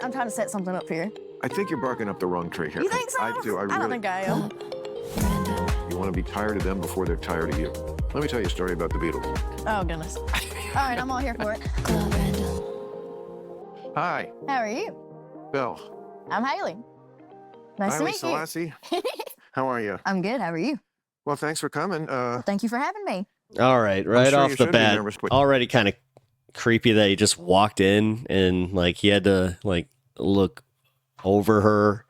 I'm trying to set something up here. I think you're barking up the wrong tree here. You think so? I do. I don't think I am. You want to be tired of them before they're tired of you. Let me tell you a story about the Beatles. Oh, goodness. All right, I'm all here for it. Hi, How are you? Bill. I'm Hailey. Nice to meet Selassie. How are you? I'm good. How are you? Well, thanks for coming. Thank you for having me. All right, right sure off you the should be bat, nervous, but- already kind of creepy that he just walked in and like he had to like look over her.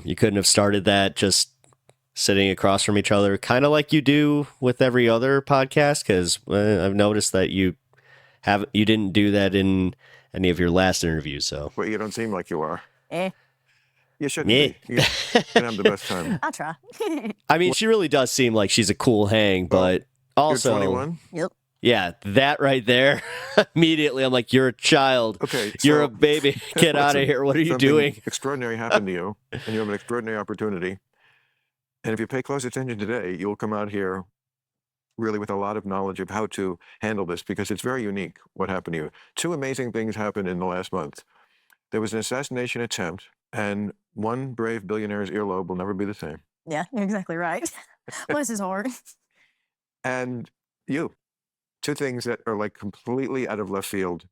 You couldn't have started that just sitting across from each other, kind of like you do with every other podcast. Because I've noticed that you didn't do that in any of your last interviews. So, Well, you don't seem like you are. You shouldn't Me. be. You're gonna have the best time. I'll try. I mean, she really does seem like she's a cool hang, but also, You're 21? Yep. yeah, that right there, immediately, I'm like, you're a child. Okay. You're so- a baby. Get out of Listen, here. What are you something doing? Extraordinary happened to you, and you have an extraordinary opportunity. And if you pay close attention today, you'll come out here really with a lot of knowledge of how to handle this, because it's very unique what happened to you. Two amazing things happened in the last month. There was an assassination attempt, and one brave billionaire's earlobe will never be the same. Yeah, you're exactly right. Bless his heart. And you. Two things that are like completely out of left field.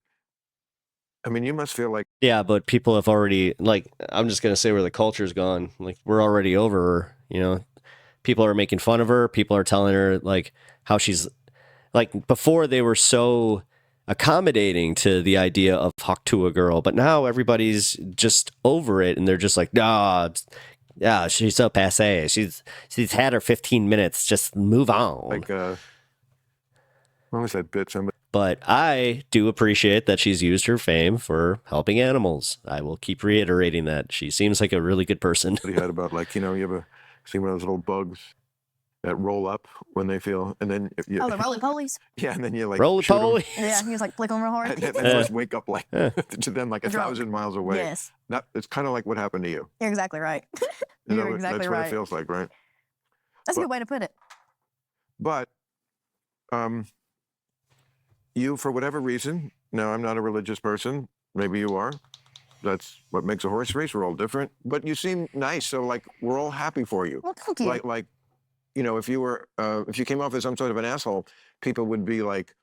I mean, you must feel like, Yeah, but people have already, like, I'm just going to say where the culture's gone. Like, we're already over her, you know? People are making fun of her. People are telling her, like, how she's, like, before they were so accommodating to the idea of talk to a girl, but now everybody's just over it, and they're just like, nah, yeah, she's so passe. She's had her 15 minutes. Just move on. what was that bit? Somebody But I do appreciate that she's used her fame for helping animals. I will keep reiterating that. She seems like a really good person. had about, like, you ever see one of those little bugs that roll up when they feel, and then you, Oh, the roly polies. yeah, and then you like Roly shoot 'em, poly. Yeah, he was like flicking real hard. and then they just wake up like to them like Drunk. 1,000 miles away. Yes, It's kind of like what happened to you. you're exactly right. You You're know, exactly that's right. what it feels like, right? That's a good way to put it. But you, for whatever reason, now I'm not a religious person. Maybe you are. That's what makes a horse race. We're all different. But you seem nice, so like we're all happy for you. Well, thank you. Like, if you were, if you came off as some sort of an asshole, people would be like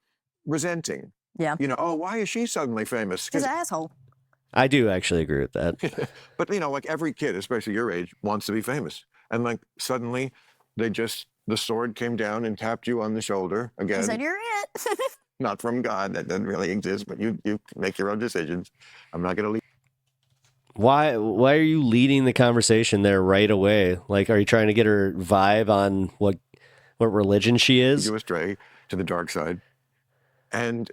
resenting. Yeah. Oh, why is she suddenly famous? He's an asshole. I do actually agree with that. But like every kid, especially your age, wants to be famous, and like suddenly, the sword came down and tapped you on the shoulder again. He said, "You're it." Not from God, that doesn't really exist, but you make your own decisions. I'm not going to leave. Why are you leading the conversation there right away? Like, are you trying to get her vibe on what religion she is? You astray to the dark side. And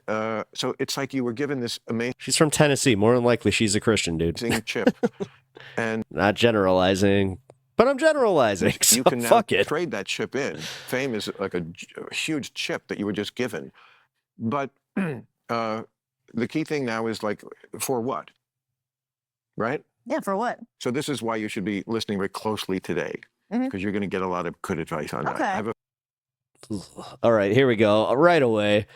so it's like you were given this She's from Tennessee. More than likely, she's a Christian, dude. amazing chip. And Not generalizing, but I'm generalizing. So you can now fuck it. trade that chip in. Fame is like a huge chip that you were just given. But the key thing now is like, for what? Right? Yeah, for what? So this is why you should be listening very closely today, because you're going to get a lot of good advice on that. Okay. I have a All right, here we go. Right away.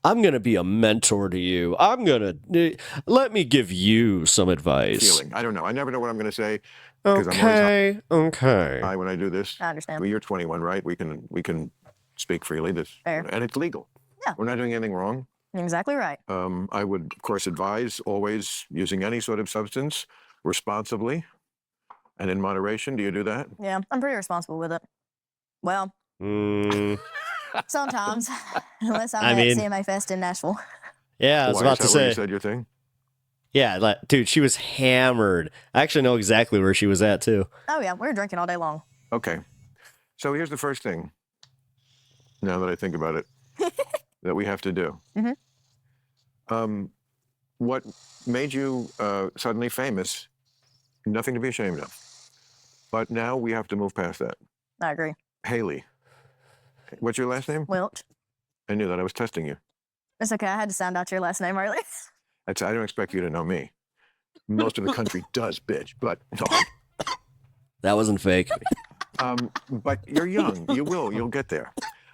I'm going to be a mentor to you. Let me give you some advice. feeling. I don't know. I never know what I'm going to say. 'Cause I'm always Okay. high when I do this. I understand. Well, you're 21, right? We can speak freely. Fair. And it's legal. Yeah. We're not doing anything wrong. You're exactly right. I would, of course, advise always using any sort of substance responsibly and in moderation. Do you do that? Yeah, I'm pretty responsible with it. Well, sometimes, unless I'm I at mean- CMA Fest in Nashville. Yeah, I was Why, about is to that where you say. said your thing? Yeah, dude, she was hammered. I actually know exactly where she was at, too. Oh yeah, we were drinking all day long. Okay. So here's the first thing, now that I think about it, that we have to do. What made you suddenly famous, nothing to be ashamed of. But now we have to move past that. I agree. Hailey. What's your last name? Welch. I knew that. I was testing you. It's okay. I had to sound out your last name early. I don't expect you to know me. Most of the country does, bitch. But no. That wasn't fake. But you're young. You'll get there.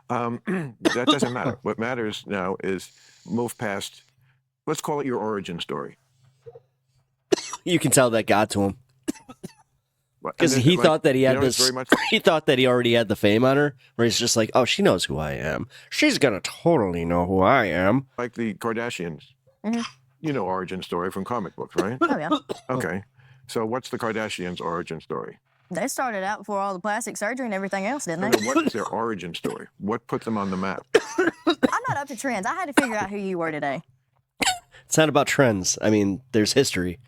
That doesn't matter. What matters now is move past, let's call it your origin story. You can tell that got to him. Because And he like, thought that he you had know, it's this. very much He thought that he already had the fame on her, where he's just like, "Oh, she knows who I am. She's gonna totally know who I am." like the Kardashians. Mhm. You know origin story from comic books, right? Oh yeah. Okay. So what's the Kardashians' origin story? They started out before all the plastic surgery and everything else, didn't No, they? no, what's their origin story? What put them on the map? I'm not up to trends. I had to figure out who you were today. It's not about trends. I mean, there's history.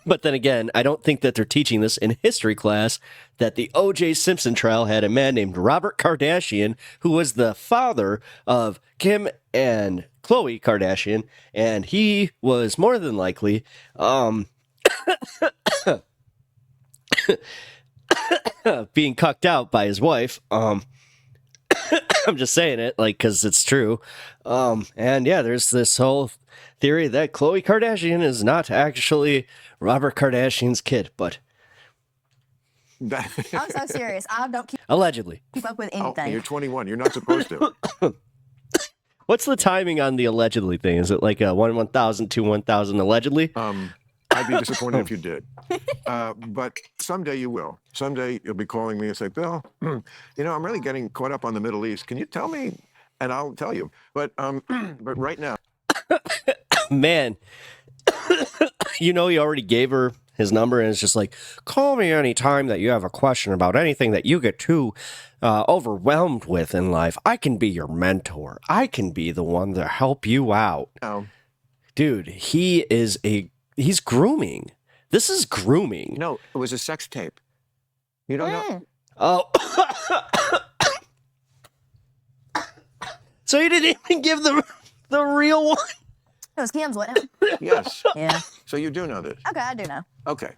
But then again, I don't think that they're teaching this in history class, that the O.J. Simpson trial had a man named Robert Kardashian, who was the father of Kim and Khloe Kardashian, and he was more than likely being cucked out by his wife. I'm just saying it, like, because it's true. And yeah, there's this whole theory that Khloe Kardashian is not actually Robert Kardashian's kid, but That- I'm so serious. I don't keep allegedly. up with oh, anything. you're 21. You're not supposed to. What's the timing on the allegedly thing? Is it like a 1,000, 2 1,000 allegedly? I'd be disappointed if you did. But someday you will. Someday you'll be calling me and say, Bill, you know, I'm really getting caught up on the Middle East. Can you tell me? And I'll tell you. But right now, Man, you know, he already gave her his number, and it's just like, call me anytime that you have a question about anything that you get too overwhelmed with in life. I can be your mentor. I can be the one to help you out. Dude, he's grooming. This is grooming. no, it was a sex tape. You don't know? Oh. So you didn't even give the real one? It was Kim's, wasn't it? Yes. Yeah. So you do know this. Okay, I do know. Okay.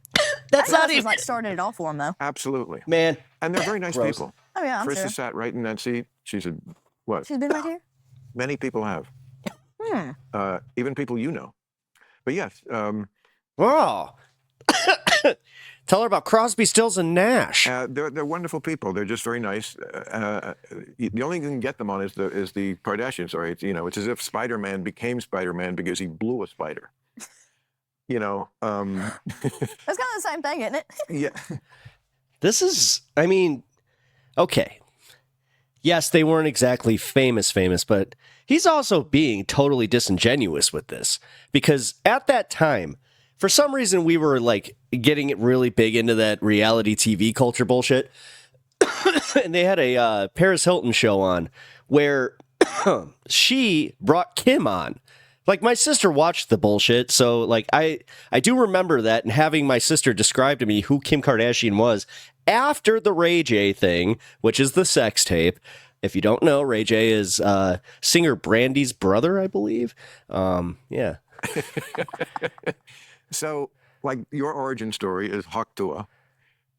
That's I not was even... like started it all for him though. Absolutely. Man, And they're very nice Gross. people. Oh yeah, I'm Chris sure. has sat right in that seat. She's a, what? She's been right here. Many people have. Even people you know. But yes, oh. Tell her about Crosby, Stills, and Nash. they're wonderful people. They're just very nice. The only thing you can get them on is the Kardashian story. It's, you know, it's as if Spider-Man became Spider-Man because he blew a spider. You know, It's kind of the same thing, isn't it? yeah. This is, I mean, okay. Yes, they weren't exactly famous, but he's also being totally disingenuous with this. Because at that time, for some reason, we were like getting it really big into that reality TV culture bullshit. And they had a Paris Hilton show on where she brought Kim on. Like, my sister watched the bullshit, so like I do remember that, and having my sister describe to me who Kim Kardashian was after the Ray J thing, which is the sex tape. If you don't know, Ray J is singer Brandy's brother, I believe. Yeah. So, like, your origin story is Haktua.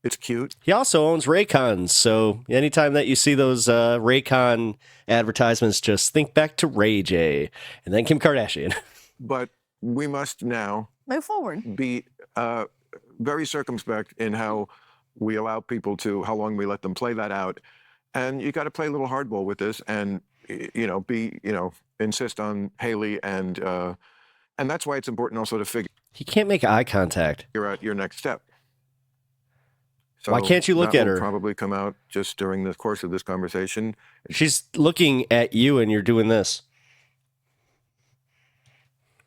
It's cute. He also owns Raycons, so anytime that you see those Raycon advertisements, just think back to Ray J and then Kim Kardashian. But we must now Move forward. be very circumspect in how we allow people to, how long we let them play that out. And you got to play a little hardball with this and, you know, insist on Hailey and that's why it's important also to figure He can't make eye contact. out your next step. So Why can't you look that at will her? probably come out just during the course of this conversation. She's looking at you and you're doing this.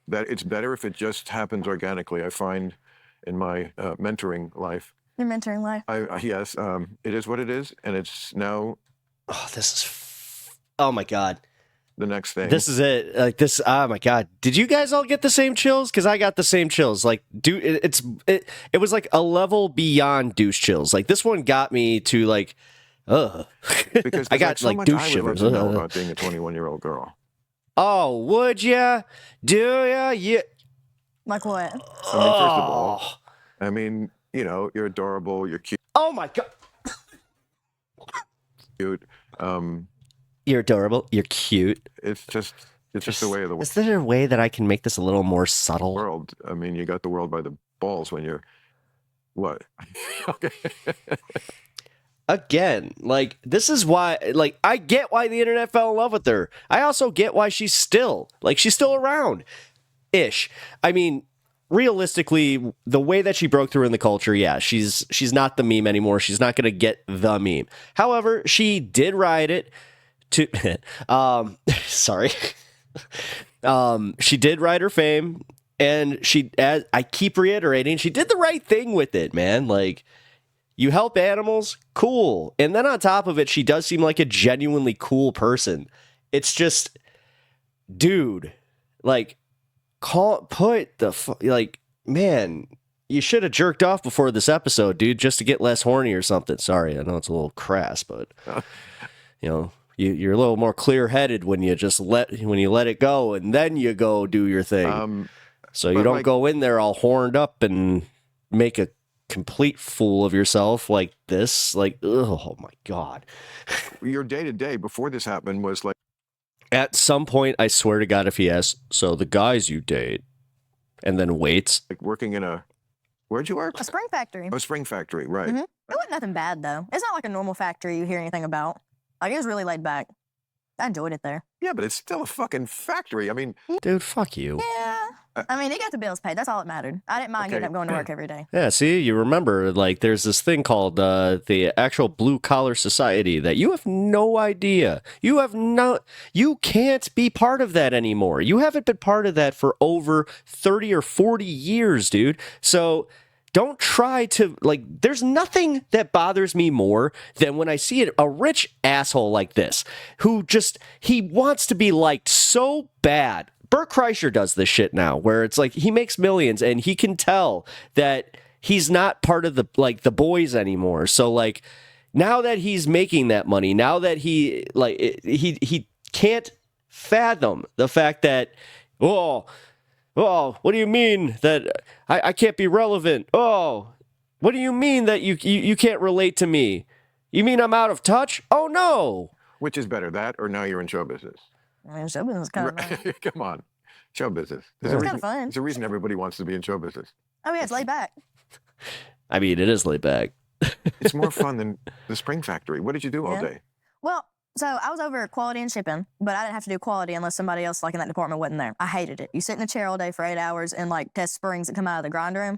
That it's better if it just happens organically. I find in my mentoring life, Your mentoring life. yes, it is what it is, and it's now Oh, this is... Oh, my God. the next thing. This is it. Like this. Oh my God! Did you guys all get the same chills? Because I got the same chills. Like, dude, it was like a level beyond douche chills. Like this one got me to like, ugh. because I there's, got so like much douche I would shivers. love to know about being a 21-year-old girl. Oh, would ya? Do ya? Yeah. Like what? I mean, first of all, I mean, you know, you're adorable, you're Oh my God! cute. You're adorable. You're cute. It's just the way of the Is there a way that I can make this a little more subtle? world. I mean, you got the world by the balls when you're what? Okay. Again, like this is why, like I get why the internet fell in love with her. I also get why she's still around, ish. I mean, realistically, the way that she broke through in the culture, yeah, she's not the meme anymore. She's not going to get the meme. However, she did ride it to sorry. She did ride her fame, and as I keep reiterating, she did the right thing with it, man. Like, you help animals, cool. And then on top of it, she does seem like a genuinely cool person. It's just, dude, like, man, you should have jerked off before this episode, dude, just to get less horny or something. Sorry, I know it's a little crass, but you know, you're a little more clear-headed when you let it go, and then you go do your thing. So you don't go in there all horned up and make a complete fool of yourself like this. Like, oh my God. Your day-to-day before this happened was like, at some point, I swear to God, if he asks, so the guys you date, and then waits. like working in where'd you work? A spring factory. A spring factory, right. It wasn't nothing bad, though. It's not like a normal factory you hear anything about. Like, it was really laid back. I enjoyed it there. Yeah, but it's still a fucking factory. I mean, Dude, fuck you. Yeah. I mean, it got the bills paid. That's all that mattered. I didn't mind getting up going to work every day. Yeah, see, you remember, like, there's this thing called the actual blue-collar society that you have no idea. You can't be part of that anymore. You haven't been part of that for over 30 or 40 years, dude. So don't try to, like, there's nothing that bothers me more than when I see a rich asshole like this who he wants to be liked so bad. Bert Kreischer does this shit now, where it's like he makes millions and he can tell that he's not part of the boys anymore. So like now that he's making that money, now that he can't fathom the fact that what do you mean that I can't be relevant? Oh, what do you mean that you can't relate to me? You mean I'm out of touch? Oh no. Which is better, that or now you're in show business? I mean, show business is kind of fun. Come on. Show business. It's kind of fun. There's a reason everybody wants to be in show business. Oh, yeah, it's laid back. I mean, it is laid back. It's more fun than the spring factory. What did you do all day? Well, so I was over quality and shipping, but I didn't have to do quality unless somebody else like in that department wasn't there. I hated it. You sit in a chair all day for 8 hours and like test springs that come out of the grind room.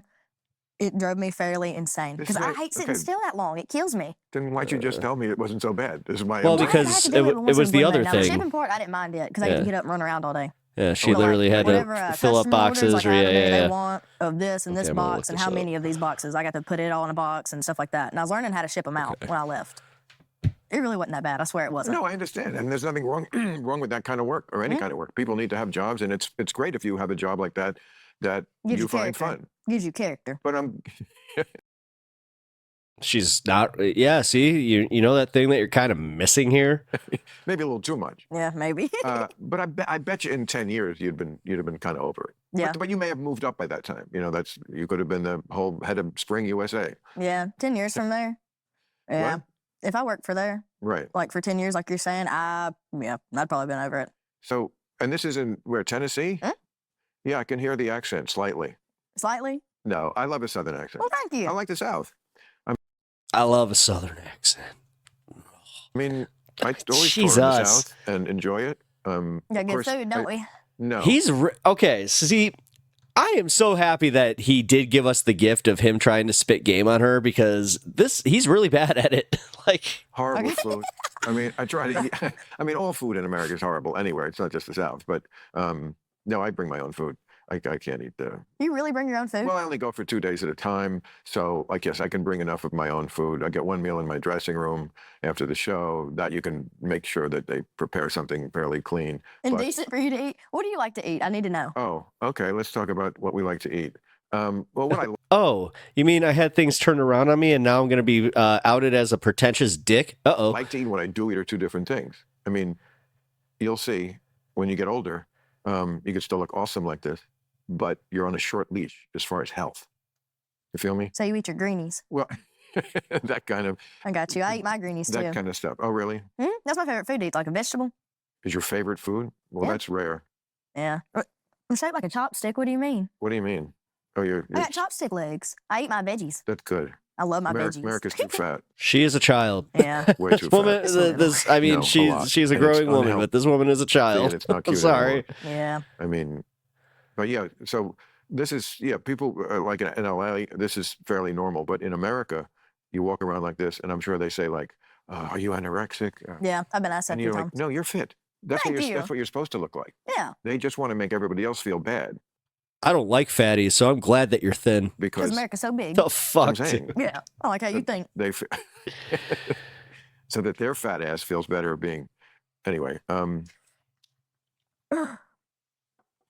It drove me fairly insane because I hate sitting still that long. It kills me. Then why'd you just tell me it wasn't so bad? This is my because it was the other thing. thing. The shipping part, I didn't mind it because I get to get up and run around all day. Yeah, she literally had to fill up boxes. Like, they want of this and this box and how many of these boxes. I got to put it all in a box and stuff like that. And I was learning how to ship them out when I left. It really wasn't that bad. I swear it wasn't. No, I understand. And there's nothing wrong with that kind of work or any kind of work. People need to have jobs, and it's great if you have a job like that you find fun. Gives you character. But she's not. Yeah, see, you know that thing that you're kind of missing here. Maybe a little too much. Yeah, maybe. But I bet you in 10 years you'd have been kind of over it. Yeah. But you may have moved up by that time. You know, you could have been the whole head of Spring USA. Yeah, 10 years from there. Yeah. What? If I worked for there, right, like for 10 years, like you're saying, I'd probably been over it. So, and this is in where, Tennessee? Hmm? Yeah, I can hear the accent slightly. Slightly? No, I love a Southern accent. Well, thank you. I like the South. I love a Southern accent. I mean, I always tour in Jesus. the South and enjoy it. Got good food, don't we? No. Okay, see, I am so happy that he did give us the gift of him trying to spit game on her because he's really bad at it. Like horrible food. I mean, I try to eat. I mean, all food in America is horrible anywhere. It's not just the South. But no, I bring my own food. I can't eat You really bring your own food? Well, I only go for 2 days at a time. So, I guess I can bring enough of my own food. I get one meal in my dressing room after the show. That you can make sure that they prepare something fairly clean. And decent for you to eat? What do you like to eat? I need to know. Oh, okay. Let's talk about what we like to eat. Well, what I oh, you mean I had things turned around on me and now I'm going to be outed as a pretentious dick? Uh-oh. like to eat and what I do eat are two different things. I mean, you'll see when you get older, you can still look awesome like this, but you're on a short leash as far as health. You feel me? So you eat your greenies? Well, that kind of. I got you. I eat my greenies too. That kind of stuff. Oh, really? That's my favorite food to eat, like a vegetable. Is your favorite food? Well, Yeah. that's rare. Yeah. It's shaped like a chopstick. What do you mean? What do you mean? Oh, I got chopstick legs. I eat my veggies. That's good. I love my veggies. America's too fat. She is a child. Yeah. Way too This woman, fat. I mean, No, a lot. she's a And it's growing woman, unhealthy. but this woman is a child. And it's not I'm cute sorry. anymore. Yeah. I mean, but yeah, so this is, people like in LA, this is fairly normal. But in America, you walk around like this, and I'm sure they say, like, are you anorexic? Yeah, I've been asked that a And few you're like, times. no, you're fit. That's Thank you. That's what you're supposed to look like. Yeah, They just want to make everybody else feel bad I don't like fatties, so I'm glad that you're thin. because because America's so big. The I'm fuck? saying dude? Yeah, I like how you think. they so that their fat ass feels better being anyway.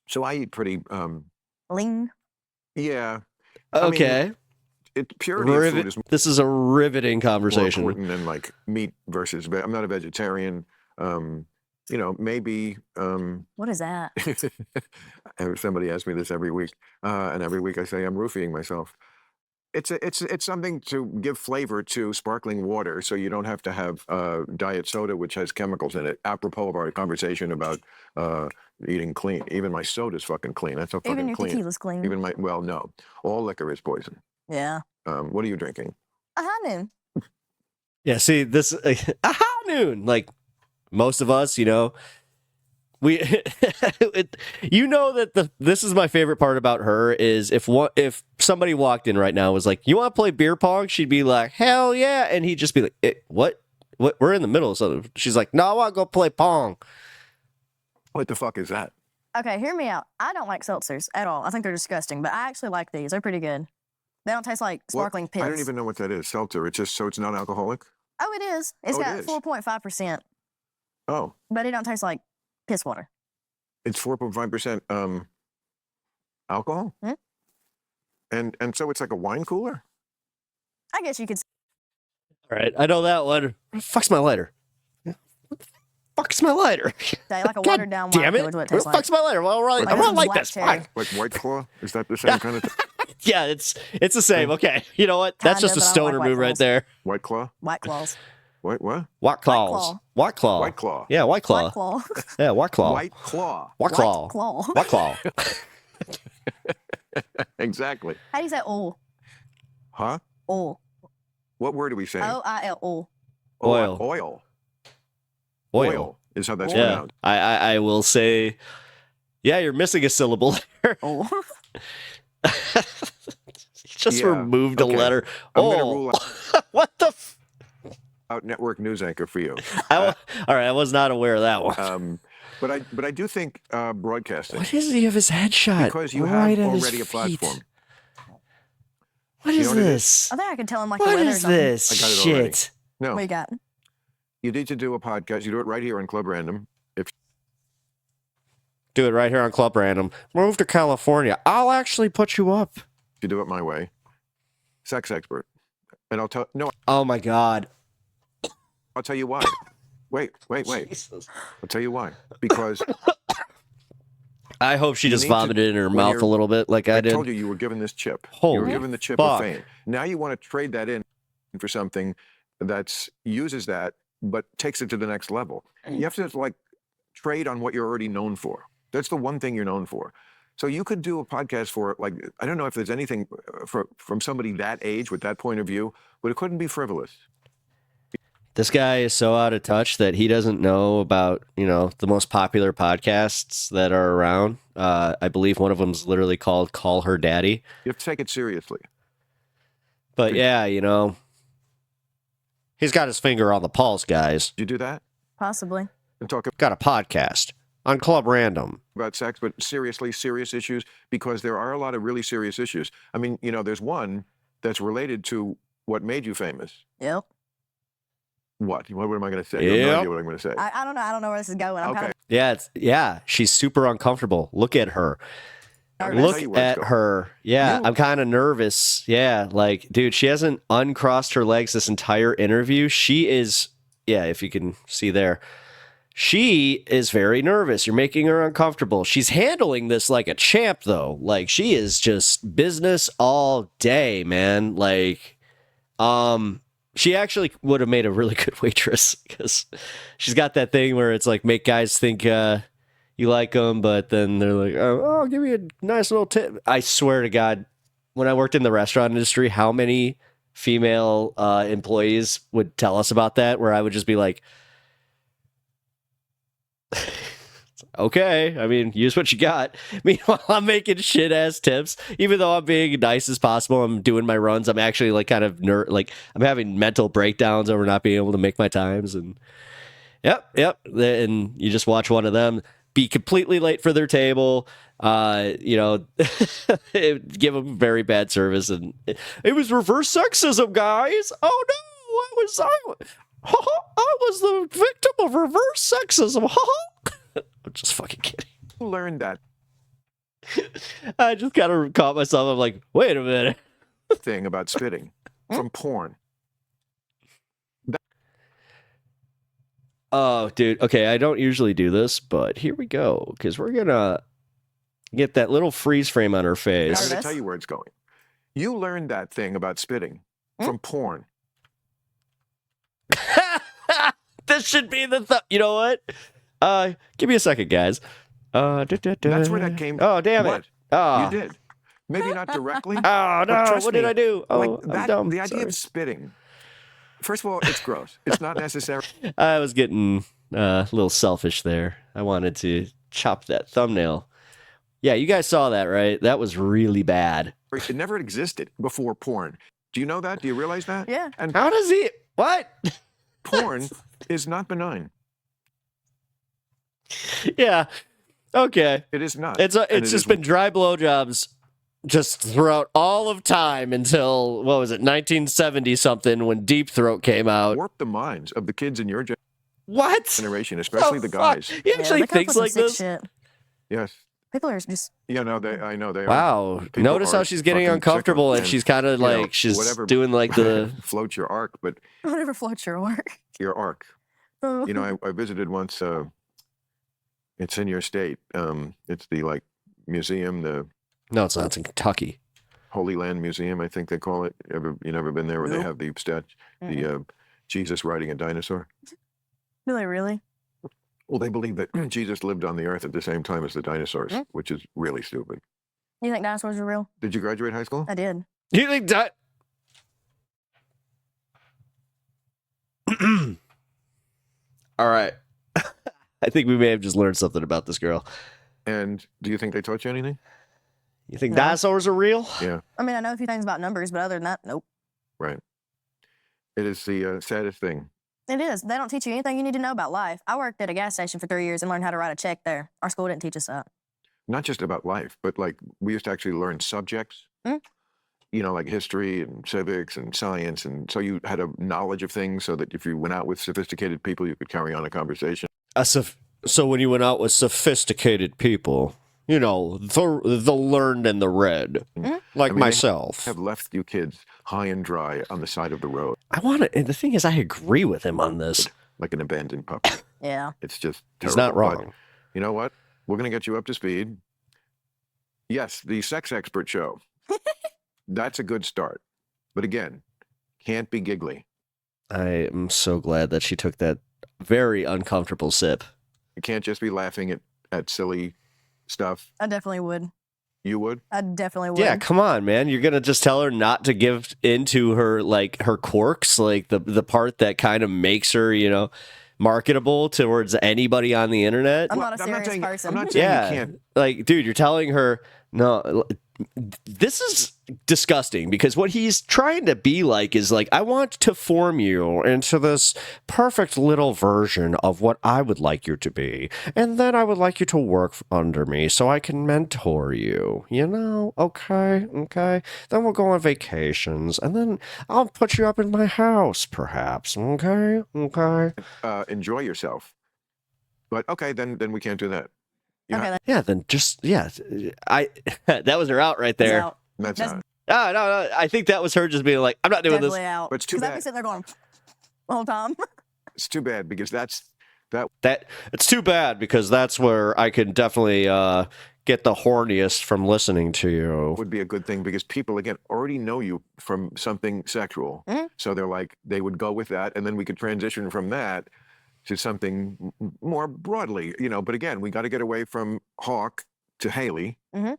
So I eat pretty. Lean. Yeah. I mean, Okay. purity of food is This is a riveting more conversation. important than like meat versus. I'm not a vegetarian. Maybe. What is that? Somebody asks me this every week, and every week I say I'm roofing myself. It's something to give flavor to sparkling water, so you don't have to have diet soda, which has chemicals in it. Apropos of our conversation about eating clean, even my soda's fucking clean. That's so fucking Even your clean. tequila's clean. Even no, all liquor is poison. Yeah. What are you drinking? A high noon. Yeah, see, this aha noon. Like most of us, we that this is my favorite part about her is if somebody walked in right now and was like, you want to play beer pong, she'd be like, hell yeah, and he'd just be like, what we're in the middle of something. She's like, no, I want to go play pong. What the fuck is that? Okay, hear me out. I don't like seltzers at all. I think they're disgusting, but I actually like these. They're pretty good. They don't taste like sparkling piss. I don't even know what that is. Seltzer. It's just so it's non-alcoholic. Oh, it is. It's got 4.5%, Oh, but it don't taste like piss water. it's 4.5% alcohol. Hmm? And so it's like a wine cooler. I guess you could. All right, I know that one. Fuck's my lighter. What the fuck's my lighter? Say like a God watered down wine damn cooler it! is what it What tastes the like. fuck's my lighter? Well, Like I this don't is like Black this. Cherry. Fuck. Like White Claw? Is that the same kind of thing? Yeah, it's the same. Okay, you know what? That's Kinda, just a but I don't stoner like White move right Claws. there. White Claw? White claws. What? White claws. Claw. White claw. White Claw. Yeah, white claw. White claw. Yeah, white claw. White Claw. White claw. White claw. White claw. Exactly. How do you say oil? Huh? Oil. What word are we saying? OIL. Oil. Oh, Oil. Oil. Oil. Is how that's Yeah, pronounced. I will say. Yeah, you're missing a syllable there. Oil. You just Yeah, removed okay. a letter. I'm gonna rule What the? out network news anchor for you. All right, I was not aware of that one. But I do think broadcasting, What is he of his headshot? because you right have at his already a feet. platform. What You is know what it this? I think I can tell him like the What weather or is something. this I got it already. shit? No, What you got? you need to do a podcast. You do it right here on Club Random. If Do it right here on Club Random. Move to California. I'll actually put you up. you do it my way, sex expert, and I'll tell. No, Oh my god. I'll tell you why. Wait. Jesus. I'll tell you why. Because I hope she You just need to- vomited in her when mouth you're- a little bit like I I did. told you were given this chip. You were Holy given the chip fuck. of fame. Now you want to trade that in for something that uses that, but takes it to the next level. You have to like trade on what you're already known for. That's the one thing you're known for. So you could do a podcast for like, I don't know if there's anything from somebody that age with that point of view, but it couldn't be frivolous. This guy is so out of touch that he doesn't know about, the most popular podcasts that are around. I believe one of them is literally called Call Her Daddy. You have to take it seriously. But yeah, he's got his finger on the pulse, guys. Did you do that? Possibly. And talk Got a podcast on Club Random. about sex, but seriously, serious issues, because there are a lot of really serious issues. I mean, there's one that's related to what made you famous. Yep. What? What am I going to say? You have no Yep. idea what I'm going to say. I don't know. I don't know where this is going. I'm Okay. kind Yeah, she's super uncomfortable. Look at her. I'm gonna tell Look you where it's at going. her. Yeah, You- I'm kind of nervous. Yeah, like, dude, she hasn't uncrossed her legs this entire interview. She is, if you can see there, she is very nervous. You're making her uncomfortable. She's handling this like a champ, though. Like, she is just business all day, man. Like, she actually would have made a really good waitress because she's got that thing where it's like make guys think you like them, but then they're like, oh, give me a nice little tip. I swear to God, when I worked in the restaurant industry, how many female employees would tell us about that, where I would just be like, okay, I mean, use what you got. Meanwhile, I'm making shit ass tips. Even though I'm being nice as possible, I'm doing my runs. I'm actually like kind of like I'm having mental breakdowns over not being able to make my times. And yep. And you just watch one of them be completely late for their table. Give them very bad service, and it was reverse sexism, guys. Oh no, I was the victim of reverse sexism. I'm just fucking kidding. Who learned that I just kind of caught myself. I'm like, wait a minute. thing about spitting from porn? Oh, dude. Okay, I don't usually do this, but here we go, because we're gonna get that little freeze frame on her I'm face. going to tell you where it's going. You learned that thing about spitting from porn. This should be the you know what? Give me a second, guys. That's where that came. Oh, damn What? it. Oh. You did. Maybe not directly. Oh, but no. trust What did me, I do? Oh, like I'm that, dumb. the idea Sorry. of spitting. First of all, it's gross. It's not necessary. I was getting a little selfish there. I wanted to chop that thumbnail. Yeah, you guys saw that, right? That was really bad. It never existed before porn. Do you know that? Do you realize that? Yeah. And How does he? What? porn is not benign. Yeah. Okay. It is not. It's And it just is been dry blowjobs just throughout all of time until, what was it, 1970 something, when Deep Throat came out. warped the minds of the kids in your What? generation, especially the fuck? guys. He actually they come up thinks with like some sick this? Shit. Yes. People are just Yeah, no, I know they are. Wow. People Notice how are she's getting fucking uncomfortable, sicko, and she's kind of you know, like, she's whatever doing like the... floats your arc, but whatever floats your work. your arc. You know, I visited once. It's in your state. It's the like museum, the No, it's not. It's in Kentucky. Holy Land Museum, I think they call it. You never been there where they Nope. have the the Jesus riding a dinosaur? Do they really? Well, they believe that Jesus lived on the earth at the same time as the dinosaurs, which is really stupid. You think dinosaurs are real? Did you graduate high school? I did. You think that... All right. I think we may have just learned something about this girl. And do you think they taught you anything? You think No. dinosaurs are real? Yeah, I mean, I know a few things about numbers, but other than that, nope. right. It is the saddest thing. It is. They don't teach you anything you need to know about life. I worked at a gas station for 3 years and learned how to write a check there. Our school didn't teach us that. Not just about life, but like we used to actually learn subjects. You know, like history and civics and science, and so you had a knowledge of things, so that if you went out with sophisticated people, you could carry on a conversation. So when you went out with sophisticated people, you know, the learned and the read, like I mean, myself. Have left you kids high and dry on the side of the road, I want to, and the thing is, I agree with him on this. like an abandoned puppy. Yeah. It's just He's terrible. not But wrong. you know what? We're going to get you up to speed. Yes, the sex expert show. That's a good start. But again, can't be giggly. I am so glad that she took that very uncomfortable sip. You can't just be laughing at silly stuff. I definitely would. You would? I definitely would. Yeah, come on, man. You're gonna just tell her not to give into her her quirks, like the part that kind of makes her, you know, marketable towards anybody on the internet. I'm not a serious saying, person. I'm not saying Yeah, you can't. like, dude, you're telling her no. This is disgusting, because what he's trying to be like is like, I want to form you into this perfect little version of what I would like you to be, and then I would like you to work under me so I can mentor you, you know? Okay. Then we'll go on vacations, and then I'll put you up in my house, perhaps. Okay. Enjoy yourself. But okay, then we can't do that. You Okay, have- Yeah, then just, yeah. That was her out right that's there. out. that's That's not. No. I think that was her just being like, I'm not doing this. Definitely out. But it's too 'Cause I'd be bad. sitting there going the whole time. It's too bad because that That it's too bad, because that's where I can definitely get the horniest from listening to you. would be a good thing, because people again already know you from something sexual. So they're like, they would go with that, and then we could transition from that to something more broadly, you know. But again, we got to get away from Hawk to Hailey, and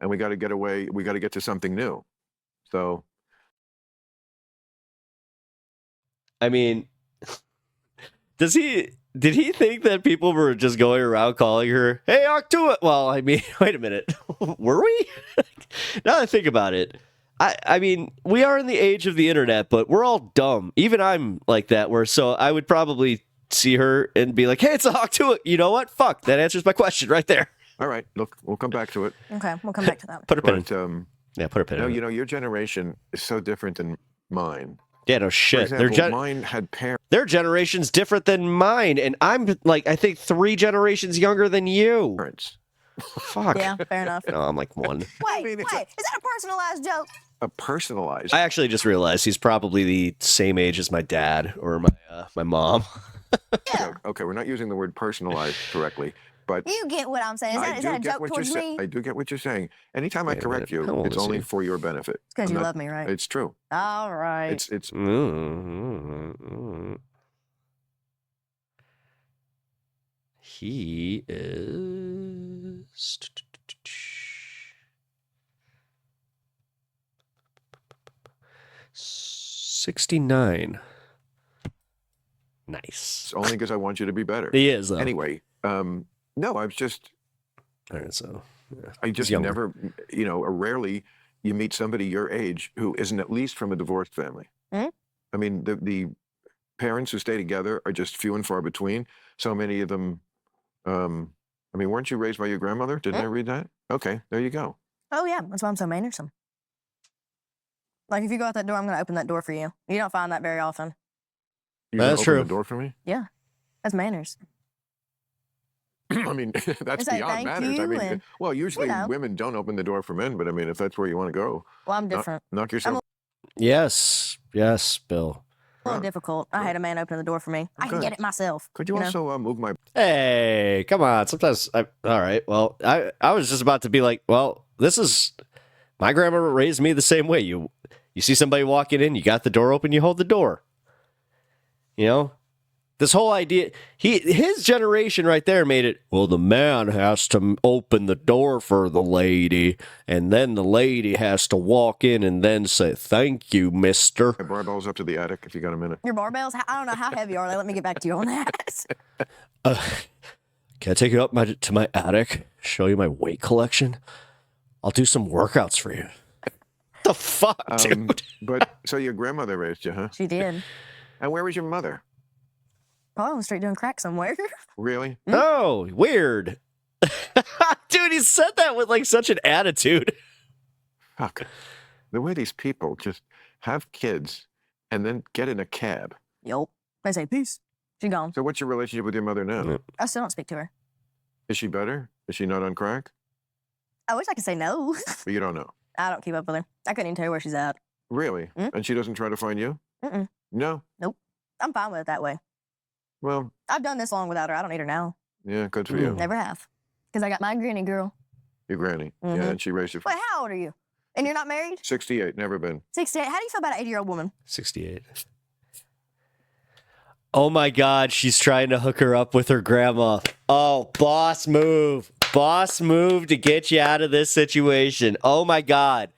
we got to get to something new. So I mean, does he? did he think that people were just going around calling her, "Hey, Octua"? Well, I mean, wait a minute. Were we? Now that I think about it, I mean, we are in the age of the internet, but we're all dumb. Even I'm like that, so I would probably see her and be like, "Hey, it's a Octua." You know what? Fuck, that answers my question right there. All right, look, we'll come back to it. Okay, we'll come back to that. Put a pin in. But Yeah, put a pin no, in. you know, your generation is so different than mine. Yeah, no For shit. example, mine had parents. Their generation's different than mine, and I'm like, I think 3 generations younger than you. Fuck. Yeah, fair enough. No, I'm like 1. Wait, mean, is it's that a personalized joke? A personalized. I actually just realized he's probably the same age as my dad or my mom. Yeah. Okay, we're not using the word personalized correctly, but You get what I'm saying. Is that a joke towards me? I do get what you're saying. Anytime I Wait a correct minute. How you, old it's is only he? for your benefit. It's because I'm you not- love me, right? It's true. All right. It's He is 69. Nice. it's only because I want you to be better. He is though. Anyway, no, I was just All right, so I just younger. never, you know, or rarely you meet somebody your age who isn't at least from a divorced family. Hmm? I mean, the parents who stay together are just few and far between. So many of them, I mean, weren't you raised by your grandmother? Didn't I read that? Okay, there you go. Oh, yeah. That's why I'm so mannersome. Like, if you go out that door, I'm going to open that door for you. You don't find that very often. You gonna That's open true. the door for me? Yeah. That's manners. I mean, that's say beyond thank manners. I you mean, and, well, usually know. women don't open the door for men, but I mean, if that's where you want to go, Well, I'm different. knock yourself. yes, Bill. A little Right. difficult. I hate a man opening the door for me. I can Good. get it myself. Could you know? also move my? Hey, come on. Sometimes all right. Well, I was just about to be like, well, this is my grandma raised me the same way. You see somebody walking in, you got the door open, you hold the door. You know? This whole idea, his generation right there made it, well, the man has to open the door for the lady, and then the lady has to walk in and then say, "Thank you, mister." My barbells up to the attic if you got a minute. Your barbells, I don't know how heavy are they. Let me get back to you on that. Can I take you up to my attic, show you my weight collection? I'll do some workouts for you. The fuck, dude? But so your grandmother raised you, huh? She did. And where was your mother? Probably on the street doing crack somewhere. Really? Oh, weird. Dude, he said that with like such an attitude. Fuck. The way these people just have kids and then get in a cab. Yup. They say, peace. She gone. So what's your relationship with your mother now? Yeah. I still don't speak to her. Is she better? Is she not on crack? I wish I could say no. But you don't know. I don't keep up with her. I couldn't even tell you where she's at. Really? Mm. And she doesn't try to find you? Mm-mm. No? I'm fine with it that way. Well, I've done this long without her. I don't need her now. yeah, good for you. Never have. Because I got my granny girl. Your granny. Mhm. Yeah, and she raised you from Wait, how old are you? And you're not married? 68, never been. 68. How do you feel about an 80-year-old woman? 68. Oh my God, she's trying to hook her up with her grandma. Oh, boss move. Boss move to get you out of this situation. Oh my God.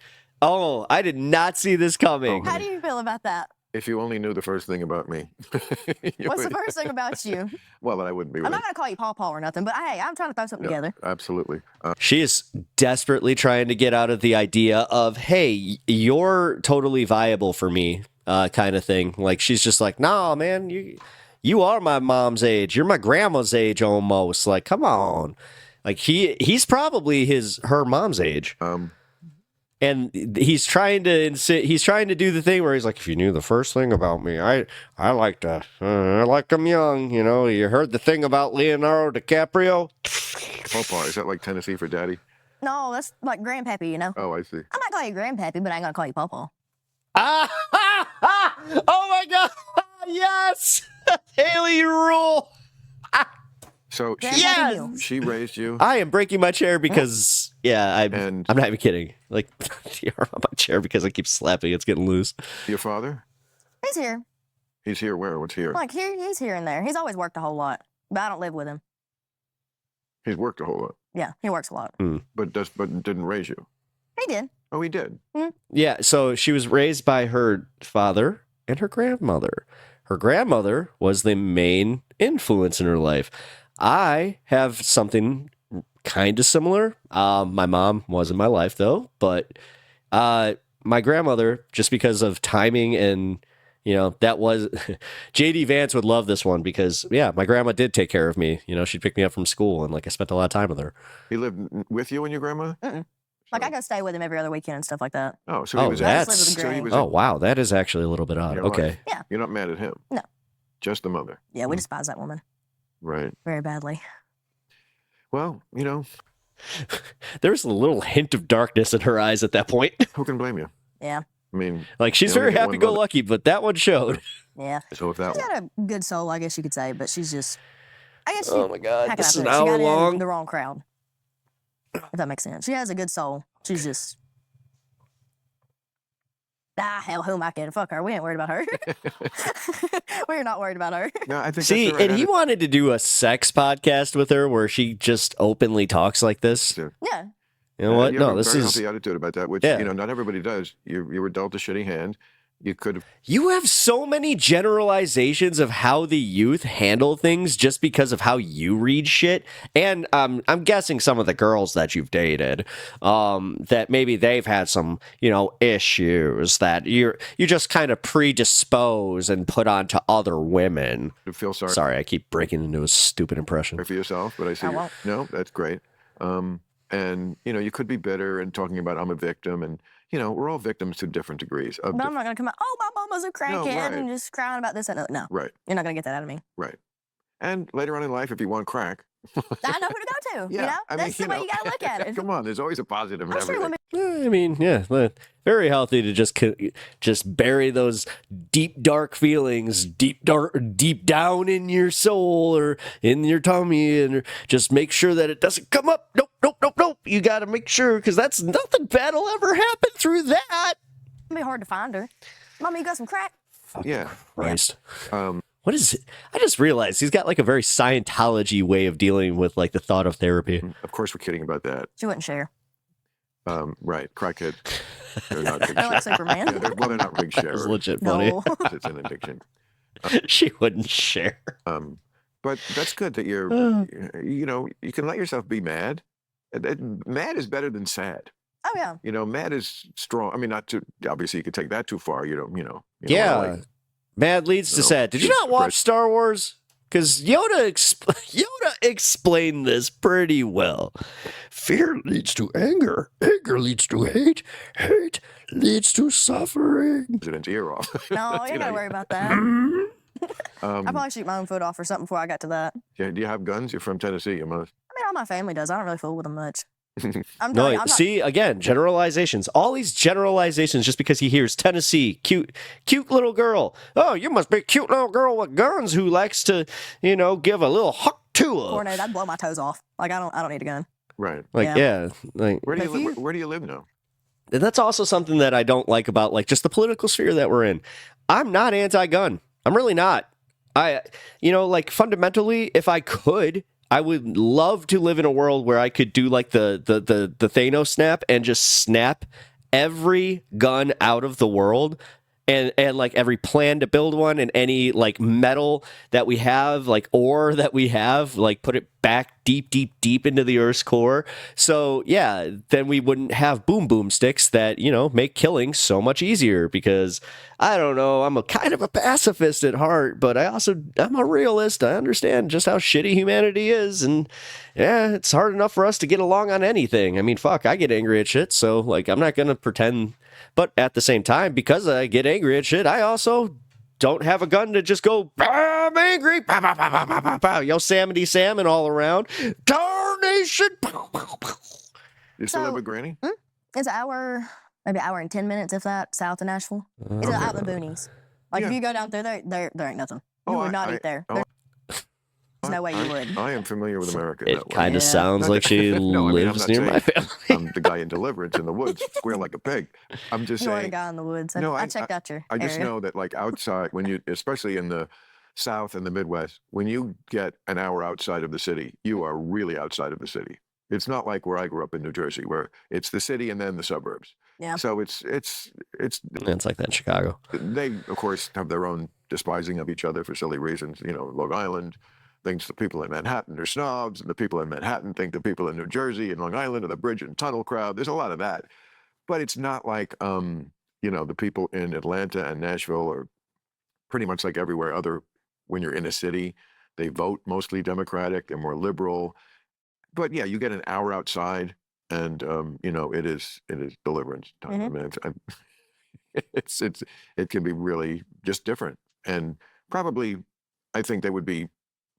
Oh, I did not see this coming. How do you feel about that? If you only knew the first thing about me. You What's the would- first thing about you? Well, that I wouldn't be I'm with. not going to call you Paw Paw or nothing, but hey, I'm trying to throw something together. Absolutely. She is desperately trying to get out of the idea of, hey, you're totally viable for me, kind of thing. Like, she's just like, nah, man, you are my mom's age. You're my grandma's age almost. Like, come on. Like, he's probably her mom's age. And he's trying to do the thing where he's like, if you knew the first thing about me, I like them young. You know, you heard the thing about Leonardo DiCaprio? Pawpaw, is that like Tennessee for daddy? No, that's like Grandpappy, you know? Oh, I see. I might call you Grandpappy, but I ain't going to call you Paw Paw. Oh my God. Yes. Hailey, you rule. So Grandpappy Yes! Mills. she raised you. I am breaking my chair because, And- I'm not even kidding. Like, you're on my chair because I keep slapping. It's getting loose. Your father? He's here. He's here where? What's here? Like, he's here and there. He's always worked a whole lot, but I don't live with him. He's worked a whole lot, Yeah, he works a lot. but didn't raise you. He did. Oh, he did. Yeah, so she was raised by her father and her grandmother. her grandmother was the main influence in her life. I have something kind of similar. My mom was in my life though, but my grandmother, just because of timing and that was JD Vance would love this one because my grandma did take care of me. She'd pick me up from school and like I spent a lot of time with her. He lived with you and your grandma? Mm-mm. Like I go stay with him every other weekend and stuff like that. Oh, so he was oh wow, that is actually a little bit odd. Okay. Yeah. You're not mad at him? No. Just the mother? Yeah, we despise that woman. Right. Very badly. Well, there's a little hint of darkness in her eyes at that point. Who can blame you? Yeah. I mean, like she's very happy-go-lucky, but that one showed. Yeah. So if that she's got a good soul, I guess you could say, but she's just, I guess. Oh my God, this is an she hour got long. In the wrong crowd. If that makes sense. She has a good soul. She's just. Hell, who am I kidding? Fuck her. We ain't worried about her. We're not worried about her. No, I think See, that's the right and he wanted to do a sex podcast with her where she just openly talks like this. Yeah. You know what? You No, have a this very is. healthy attitude about that, which not everybody does. You were dealt a shitty hand. You could have. You have so many generalizations of how the youth handle things just because of how you read shit. And I'm guessing some of the girls that you've dated, that maybe they've had some, issues that you just kind of predispose and put onto other women. Feel sorry. Sorry, I keep breaking into a stupid impression. For yourself, but I see. No, that's great. And you could be bitter and talking about I'm a victim, and we're all victims to different degrees. But I'm not gonna come out. Oh, my mama's a crackhead and just crying about this and that. No, right. You're not gonna get that out of me. Right. And later on in life, if you want crack, I know who to go to. Yeah, That's the way you gotta look at it. Come on, there's always a positive in I'm sure everything. I mean, very healthy to just bury those deep, dark feelings deep down in your soul or in your tummy, and just make sure that it doesn't come up. Nope. You got to make sure, because that's nothing bad will ever happen through that. It'll be hard to find her. Mommy, you got some crack? Yeah. Christ. What is it? I just realized he's got like a very Scientology way of dealing with like the thought of therapy. Of course, we're kidding about that. She wouldn't share. Right. Crackhead. They're not big They're like Superman. they're not big sharers. It's legit funny. No. It's an addiction. She wouldn't share. But that's good that you're, you can let yourself be mad. Mad is better than sad. Oh, yeah. Mad is strong. I mean, not too, obviously you could take that too far. Yeah. Mad leads to sad. Did you not watch Star Wars? Because Yoda explained this pretty well. Fear leads to anger. Anger leads to hate. Hate leads to suffering. President's ear off. No, you gotta worry about that. I'd probably shoot my own foot off or something before I got to that. Yeah, do you have guns? You're from Tennessee, you must. I mean, all my family does. I don't really fool with them much. See, again, generalizations. All these generalizations just because he hears Tennessee, cute little girl. Oh, you must be a cute little girl with guns who likes to, give a little huck to her. Coordinate, I'd blow my toes off. Like, I don't need a gun. Right. Like, like, where do you live now? And that's also something that I don't like about like just the political sphere that we're in. I'm not anti-gun. I'm really not. Like fundamentally, if I could, I would love to live in a world where I could do like the Thanos snap and just snap every gun out of the world and like every plan to build one and any like metal that we have, like ore that we have, like put it back deep into the Earth's core. So yeah, then we wouldn't have boom sticks that, make killing so much easier because I don't know, I'm a kind of a pacifist at heart, but I'm a realist. I understand just how shitty humanity is. And yeah, it's hard enough for us to get along on anything. I mean, fuck, I get angry at shit. So like, I'm not going to pretend, but at the same time, because I get angry at shit, I also don't have a gun to just go, I'm angry, pow, pow, pow, pow, pow, pow, pow. Yosemite salmon all around. Tarnation. You still live with Granny? It's an hour, maybe an hour and 10 minutes, if that, south of Nashville. It's out in the boonies. Like, if you go down through there ain't nothing. You would not eat there. There's no way you would. I am familiar with America. It kind of sounds like she lives near my family. I'm the guy in Deliverance in the woods, squeal like a pig. I'm just saying. You are the guy in the woods. I checked out your I just area. know that like outside, especially in the South and the Midwest, when you get an hour outside of the city, you are really outside of the city. It's not like where I grew up in New Jersey, where it's the city and then the suburbs. Yeah. So it's It's like that in Chicago. they of course have their own despising of each other for silly reasons. Long Island thinks the people in Manhattan are snobs, and the people in Manhattan think the people in New Jersey and Long Island are the bridge and tunnel crowd. There's a lot of that. But it's not like, the people in Atlanta and Nashville are pretty much like everywhere when you're in a city. They vote mostly Democratic. They're more liberal. But yeah, you get an hour outside, and it is deliverance time. I mean, it can be really just different, and probably I think they would be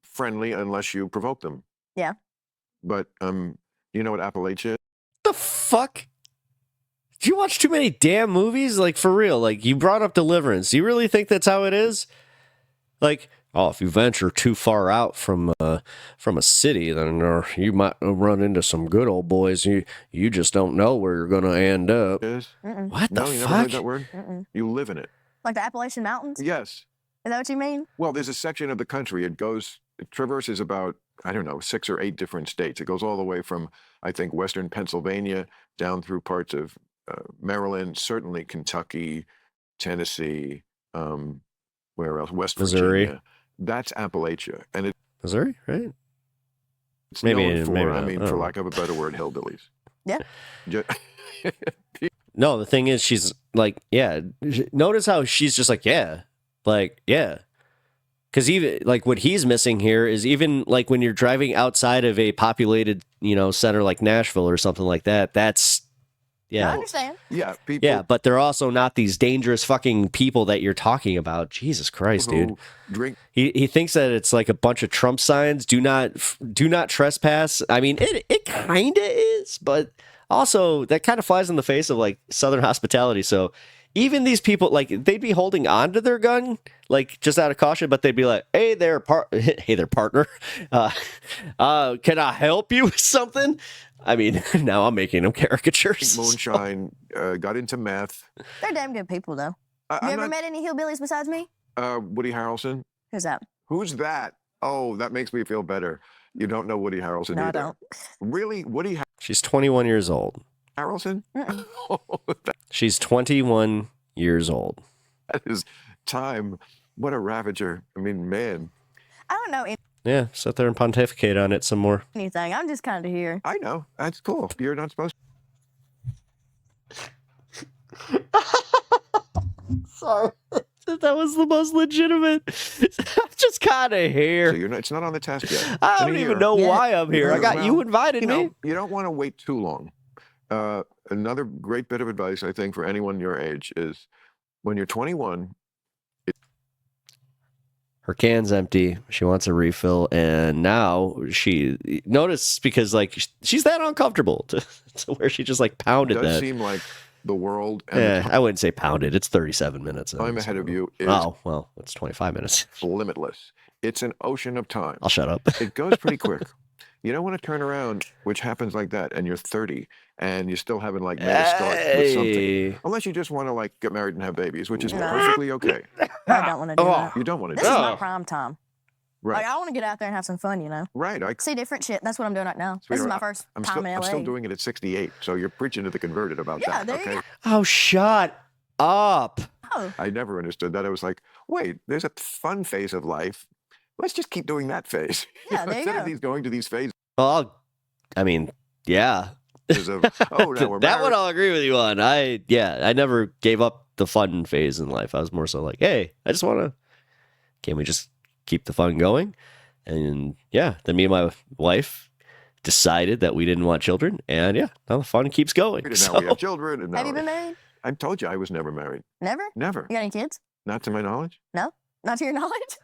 friendly unless you provoke them. Yeah. But you know what Appalachia is? The fuck? Do you watch too many damn movies? Like, for real? Like, you brought up Deliverance. Do you really think that's how it is? Like, if you venture too far out from a city, then you might run into some good old boys. You just don't know where you're going to end up. Is? What the No, you fuck? never heard that word? Mm-mm. You live in it. Like the Appalachian Mountains? Yes. Is that what you mean? Well, there's a section of the country. It traverses about, I don't know, 6 or 8 different states. It goes all the way from, I think, western Pennsylvania down through parts of Maryland, certainly Kentucky, Tennessee, where else? West Missouri. Virginia. That's Appalachia. And Missouri, right? it's Maybe- known for, maybe I not. mean, I for don't lack of a better word, hillbillies. Yeah. Ju- No, the thing is, she's like, yeah. Notice how she's just like, yeah. Like, yeah. Because even, like, what he's missing here is even, like, when you're driving outside of a populated, center like Nashville or something like that, that's, I yeah. understand. yeah, people Yeah, but they're also not these dangerous fucking people that you're talking about. Jesus Christ, dude. who drink. He thinks that it's like a bunch of Trump signs. Do not trespass. I mean, it kind of is, but also that kind of flies in the face of like Southern hospitality. So even these people, like, they'd be holding on to their gun, like, just out of caution, but they'd be like, hey there, partner. Can I help you with something? I mean, now I'm making them caricatures. Moonshine, got into meth. They're damn good people, though. I- You I'm ever not- met any hillbillies besides me? Woody Harrelson. Who's that? Who's that? Oh, that makes me feel better. You don't know Woody Harrelson No, I either. don't. Really? Woody She's 21 years old. Harrelson? Mm-mm. She's 21 years old. That is time. What a ravager. I mean, man, I don't know Yeah, sit there and pontificate on it some more. anything. I'm just kind of here. I know. That's cool. You're not supposed Sorry. That was the most legitimate. I'm just kind of to. here. You're not, it's not on the test yet. I In a don't even year. know Yeah. why I'm here. I got you Well, invited You me. know, you don't want to wait too long. Another great bit of advice, I think, for anyone your age is when you're 21, Her can's empty. She wants a refill, and now she notice because like she's that uncomfortable to where she just like it pounded does that. seem like the world and Yeah, the I wouldn't say pounded. It's 37 minutes. in, time ahead of so- you is Oh well, it's 25 minutes. limitless. It's an ocean of time. I'll shut up. It goes pretty quick. You don't want to turn around, which happens like that, and you're 30 and you still haven't like made a start with something. Hey. Unless you just want to like get married and have babies, which is No. perfectly okay. I don't want to do Oh. that. You don't want to This do is that. my Oh. prime time. Right. Like, I want to get out there and have some fun, Right. See different shit. That's what I'm doing right now. This is Sweetheart, my first I'm time still, in I'm LA. still doing it at 68. So you're preaching to the converted about Yeah, that. there you Okay. go. Oh, shut up. Oh, I never understood that. I was like, wait, there's a fun phase of life. Let's just keep doing that phase. Yeah, there you Instead of go. these going to these phases I mean, yeah. of, oh, now we're That married. one I'll agree with you on. I never gave up the fun phase in life. I was more so like, hey, I just want to, can we just keep the fun going? And yeah, then me and my wife decided that we didn't want children. And yeah, now the fun keeps going. And now So, we have children. And now have you been married? I told you I was never married. Never? Never. You got any kids? Not to my knowledge. Not to your knowledge?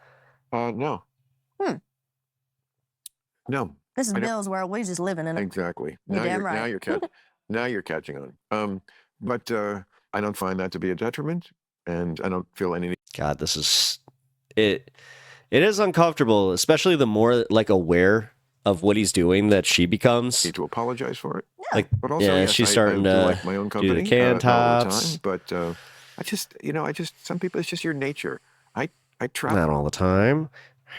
No. Hmm. No, This is I don't- Bill's world. We just living in it. exactly. You're Now damn you're, now right. you're now you're catching on. But I don't find that to be a detriment, and I don't feel any need God, this is it. It is uncomfortable, especially the more like aware of what he's doing that she becomes. to apologize for it. Like, But also, yeah, yes, she's I starting do to like my own do the company. can not all the tops. time, but I just some people, it's just your nature. I travel. Not all the time.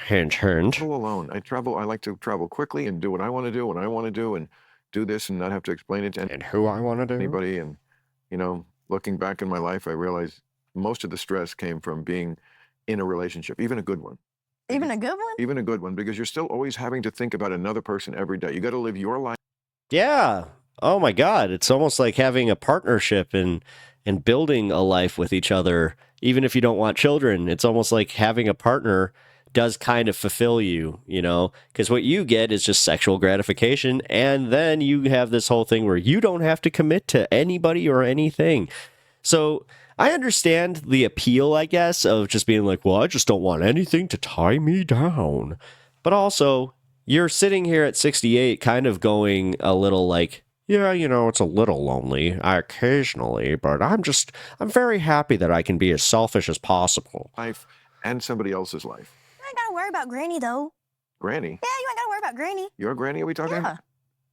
Hint, hint. travel alone. I like to travel quickly and do what I want to do when I want to do, and do this and not have to explain it to And who I want to do. anybody. And looking back in my life, I realized most of the stress came from being in a relationship, even a good one. Even a good one? Even a good one, because you're still always having to think about another person every day. You got to live your life. Yeah. Oh my God. It's almost like having a partnership and building a life with each other, even if you don't want children. It's almost like having a partner does kind of fulfill you, you know, because what you get is just sexual gratification. And then you have this whole thing where you don't have to commit to anybody or anything. So I understand the appeal, I guess, of just being like, well, I just don't want anything to tie me down. But also, you're sitting here at 68 kind of going a little like, yeah, you know, it's a little lonely occasionally, but I'm very happy that I can be as selfish as possible. Life and somebody else's life. You ain't gotta worry about Granny, though. Granny? Yeah, you ain't gotta worry about Granny. Your granny, are we talking? Yeah.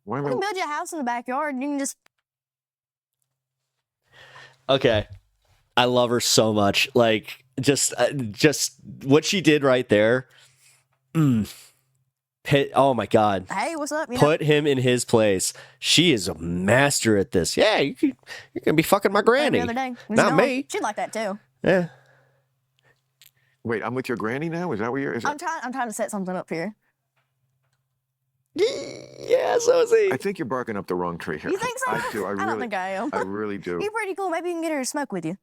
Why am You I? can build you a house in the backyard and you can just... Okay. I love her so much. Like, just what she did right there. Oh my God. Hey, what's up? You Put him in his place. She is a master at this. Yeah, you're gonna be fucking my know, granny. the other day. Not me. She'd like that, too. Yeah. Wait, I'm with your granny now? Is that what you're? Is I'm that, trying to set something up here. Yeah, so is he. I think you're barking up the wrong tree here. You think so? I do. I I really, don't think I am. I really do. You're pretty cool. Maybe you can get her to smoke with you.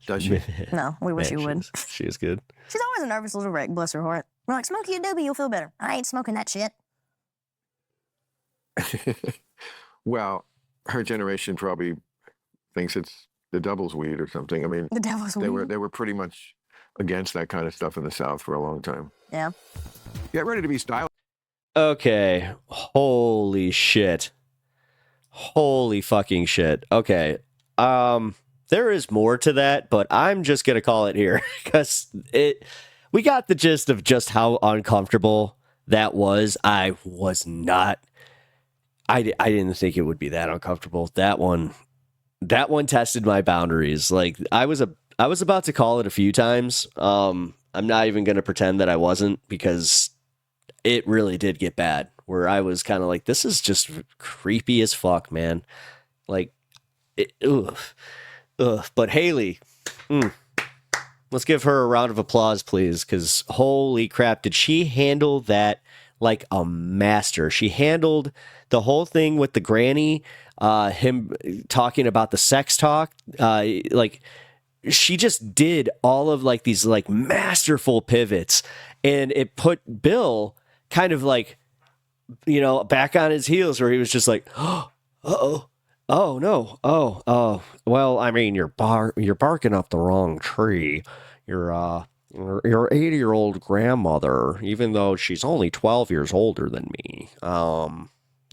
Does she? No, we wish Man, you would. She is good. She's always a nervous little wreck, bless her heart. We're like, smoke you a doobie, you'll feel better. I ain't smoking that shit. Well, her generation probably thinks it's the devil's weed or something. I mean, The devil's they weed. were pretty much against that kind of stuff in the South for a long time. Yeah. Get ready to be stylish. Okay. Holy shit. Holy fucking shit. Okay. There is more to that, but I'm just gonna call it here because we got the gist of just how uncomfortable that was. I didn't think it would be that uncomfortable. That one tested my boundaries. Like I was about to call it a few times. I'm not even gonna pretend that I wasn't, because it really did get bad, where I was kind of like, this is just creepy as fuck, man. Like, ugh. But Hailey, let's give her a round of applause, please, because holy crap, did she handle that like a master. She handled the whole thing with the granny, him talking about the sex talk, like she just did all of like these like masterful pivots, and it put Bill kind of like, you know, back on his heels, where he was just like, oh no, well, I mean, you're barking up the wrong tree. Your 80-year-old grandmother, even though she's only 12 years older than me,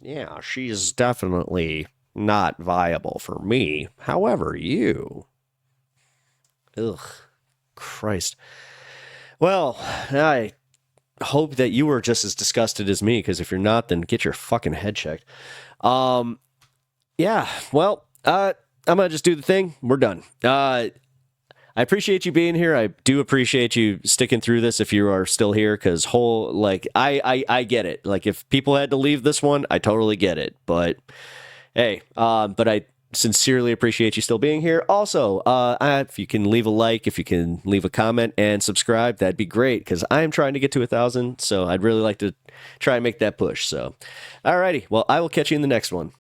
yeah, she's definitely not viable for me. However, you, ugh, Christ. Well, I hope that you were just as disgusted as me, because if you're not, then get your fucking head checked. Yeah, well, I'm gonna just do the thing. We're done. I appreciate you being here. I do appreciate you sticking through this if you are still here, because I get it. Like, if people had to leave this one, I totally get it. But hey, but I sincerely appreciate you still being here. Also, if you can leave a like, if you can leave a comment and subscribe, that'd be great, because I'm trying to get to 1,000. So I'd really like to try and make that push. So, alrighty. Well, I will catch you in the next one.